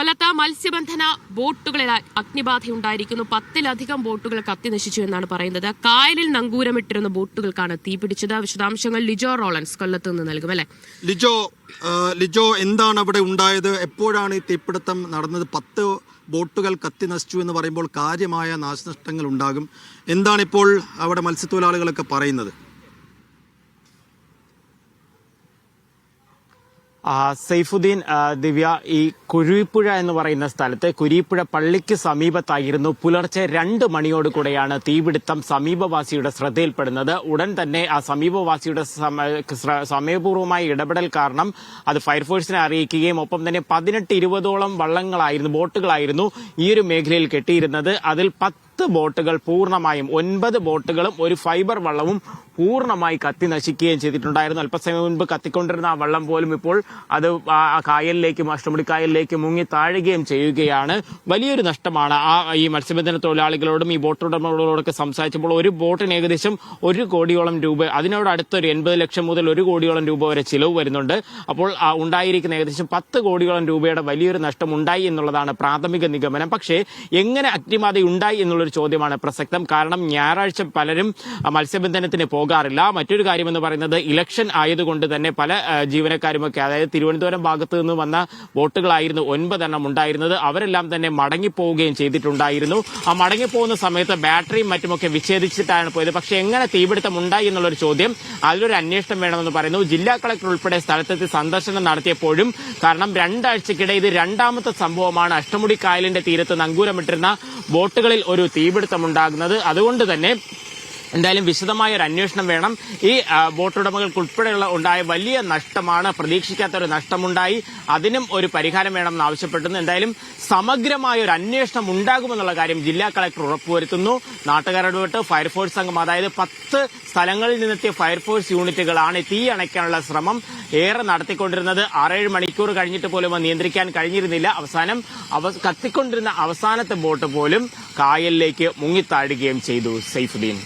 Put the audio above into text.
കൊല്ലത്ത് മത്സ്യബന്ധന ബോട്ടുകളിൽ അഗ്നിബാധയുണ്ടായിരിക്കുന്നു. 10-ലധികം ബോട്ടുകൾ കത്തിനശിച്ചു എന്നാണ് പറയുന്നത്. കായലിൽ നങ്കൂരമിട്ടിരുന്ന ബോട്ടുകൾക്കാണ് തീപിടിച്ചത്. വിശദാംശങ്ങൾ ലിജോ റോളൻസ് കൊല്ലത്ത് നിന്ന് നൽകും. അല്ലെ ലിജോ, എന്താണ് അവിടെ ഉണ്ടായത്? എപ്പോഴാണ് ഈ തീപിടുത്തം നടന്നത്? 10 ബോട്ടുകൾ കത്തി നശിച്ചു എന്ന് പറയുമ്പോൾ കാര്യമായ നാശനഷ്ടങ്ങൾ ഉണ്ടാകും. എന്താണിപ്പോൾ അവിടെ മത്സ്യത്തൊഴിലാളികളൊക്കെ പറയുന്നത്? സൈഫുദ്ദീൻ, ദിവ്യ, ഈ കുരീപ്പുഴ എന്ന് പറയുന്ന സ്ഥലത്ത് കുരീപ്പുഴ പള്ളിക്ക് സമീപത്തായിരുന്നു പുലർച്ചെ 2 മണിയോട് കൂടെയാണ് തീപിടുത്തം സമീപവാസിയുടെ ശ്രദ്ധയിൽപ്പെടുന്നത്. ഉടൻ തന്നെ ആ സമീപവാസിയുടെ സമയപൂർവ്വമായ ഇടപെടൽ കാരണം അത് ഫയർഫോഴ്സിനെ അറിയിക്കുകയും ഒപ്പം തന്നെ 18-20ഓളം ബോട്ടുകളായിരുന്നു ഈ ഒരു മേഖലയിൽ കെട്ടിയിരുന്നത്. അതിൽ 10 ബോട്ടുകൾ പൂർണ്ണമായും 9 ബോട്ടുകളും ഒരു ഫൈബർ വള്ളവും പൂർണ്ണമായി കത്തി നശിക്കുകയും ചെയ്തിട്ടുണ്ടായിരുന്നു. അല്പസമയം മുൻപ് കത്തിക്കൊണ്ടിരുന്ന ആ വള്ളം പോലും ഇപ്പോൾ അത് കായലിലേക്ക്, അഷ്ടമുടി കായലിലേക്ക് മുങ്ങി താഴുകയും ചെയ്യുകയാണ്. വലിയൊരു നഷ്ടമാണ്. ഈ മത്സ്യബന്ധന തൊഴിലാളികളോടും ഈ ബോട്ട് ഉടമകളോടൊക്കെ സംസാരിച്ചപ്പോൾ ഒരു ബോട്ടിന് ഏകദേശം 1 കോടിയോളം രൂപ, അതിനോട് അടുത്തൊരു 80 ലക്ഷം മുതൽ 1 കോടിയോളം രൂപ വരെ ചിലവ് വരുന്നുണ്ട്. അപ്പോൾ ഉണ്ടായിരിക്കുന്ന ഏകദേശം 10 കോടിയോളം രൂപയുടെ വലിയൊരു നഷ്ടം ഉണ്ടായി എന്നുള്ളതാണ് പ്രാഥമിക നിഗമനം. പക്ഷേ എങ്ങനെ അഗ്നിബാധ ഉണ്ടായി എന്നുള്ളൊരു ചോദ്യമാണ് പ്രസക്തം. കാരണം ഞായറാഴ്ച പലരും മത്സ്യബന്ധനത്തിന് പോകാറില്ല. മറ്റൊരു കാര്യമെന്ന് പറയുന്നത് ഇലക്ഷൻ ആയതുകൊണ്ട് തന്നെ പല ജീവനക്കാരുമൊക്കെ, അതായത് തിരുവനന്തപുരം ഭാഗത്ത് നിന്ന് വന്ന ബോട്ടുകളായിരുന്നു 9 എണ്ണം ഉണ്ടായിരുന്നത്. അവരെല്ലാം തന്നെ മടങ്ങിപ്പോവുകയും ചെയ്തിട്ടുണ്ടായിരുന്നു. ആ മടങ്ങിപ്പോകുന്ന സമയത്ത് ബാറ്ററിയും മറ്റുമൊക്കെ വിച്ഛേദിച്ചിട്ടാണ് പോയത്. പക്ഷേ എങ്ങനെ തീപിടുത്തം ഉണ്ടായി എന്നുള്ളൊരു ചോദ്യം, അതിലൊരു അന്വേഷണം വേണമെന്ന് പറയുന്നു. ജില്ലാ കളക്ടർ ഉൾപ്പെടെ സ്ഥലത്തെത്തി സന്ദർശനം നടത്തിയപ്പോഴും, കാരണം 2 ആഴ്ചക്കിടെ ഇത് 2ാമത്തെ സംഭവമാണ് അഷ്ടമുടി കായലിന്റെ തീരത്ത് നങ്കൂരമിട്ടിരുന്ന ബോട്ടുകളിൽ ഒരു തീപിടുത്തമുണ്ടാകുന്നത്. അതുകൊണ്ട് തന്നെ എന്തായാലും വിശദമായ ഒരു അന്വേഷണം വേണം. ഈ ബോട്ടുടമകൾക്കുൾപ്പെടെയുള്ള ഉണ്ടായ വലിയ നഷ്ടമാണ്, പ്രതീക്ഷിക്കാത്ത ഒരു നഷ്ടമുണ്ടായി. അതിനും ഒരു പരിഹാരം വേണമെന്ന് ആവശ്യപ്പെടുന്നു. എന്തായാലും സമഗ്രമായ ഒരു അന്വേഷണം ഉണ്ടാകുമെന്നുള്ള കാര്യം ജില്ലാ കളക്ടർ ഉറപ്പുവരുത്തുന്നു. നാട്ടുകാരോട് ഫയർഫോഴ്സ് സംഘം, അതായത് 10 സ്ഥലങ്ങളിൽ നിന്നെത്തിയ ഫയർഫോഴ്സ് യൂണിറ്റുകളാണ് തീ അണയ്ക്കാനുള്ള ശ്രമം ഏറെ നടത്തിക്കൊണ്ടിരുന്നത്. 6-7 മണിക്കൂർ കഴിഞ്ഞിട്ട് പോലും നിയന്ത്രിക്കാൻ കഴിഞ്ഞിരുന്നില്ല. അവസാനം കത്തിക്കൊണ്ടിരുന്ന അവസാനത്തെ ബോട്ട് പോലും കായലിലേക്ക് മുങ്ങിത്താഴുകയും ചെയ്തു. സൈഫുദ്ദീൻ.